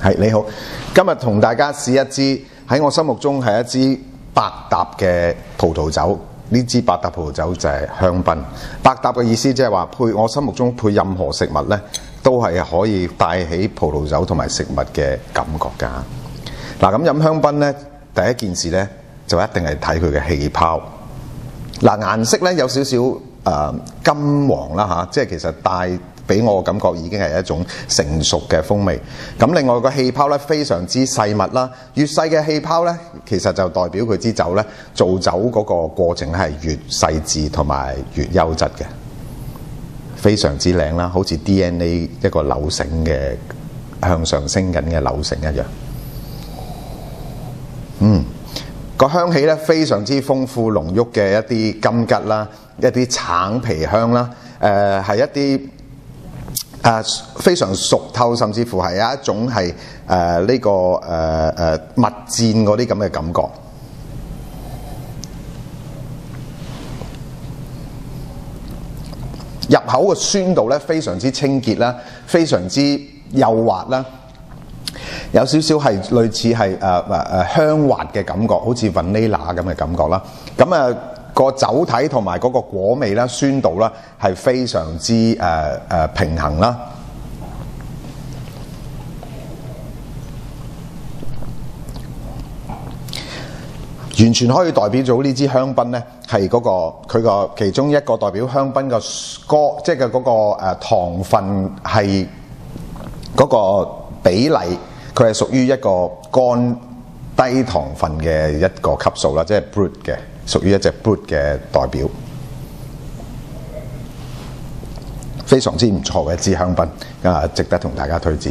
係你好，今日同大家試一支喺我心目中係一支百搭嘅葡萄酒。呢支百搭葡萄酒就係香檳。百搭嘅意思即係話配我心目中配任何食物呢，都係可以帶起葡萄酒同埋食物嘅感覺㗎。嗱，咁飲香檳呢，第一件事呢，就一定係睇佢嘅氣泡。嗱，顏色呢，有少少金黃啦嚇，即係其實帶俾我嘅感覺已經係一種成熟嘅風味。咁另外個氣泡咧非常之細密啦，越細嘅氣泡咧，其實就代表佢支酒咧做酒嗰個過程係越細緻同埋越優質嘅，非常之靚啦，好似 DNA 一個扭繩嘅向上升緊嘅扭繩一樣。個香氣咧非常之豐富濃郁嘅一啲金桔啦，一啲橙皮香啦，係一啲非常熟透，甚至乎係有一種係呢個蜜餞嗰啲咁嘅感覺。入口嘅酸度咧非常之清潔啦，非常之幼滑啦，有少少係類似係香滑嘅感覺，好似 vanilla 咁嘅感覺啦。咁個酒體同埋嗰個果味啦、酸度啦係非常之平衡啦。完全可以代表咗呢支香檳咧，係佢個其中一個代表香檳個 score， 即係嗰個糖分係嗰個比例，佢係屬於一個乾低糖分嘅一個級數啦，即係 brut 嘅，屬於一隻 brut 嘅代表，非常之唔錯嘅一支香檳，值得同大家推薦。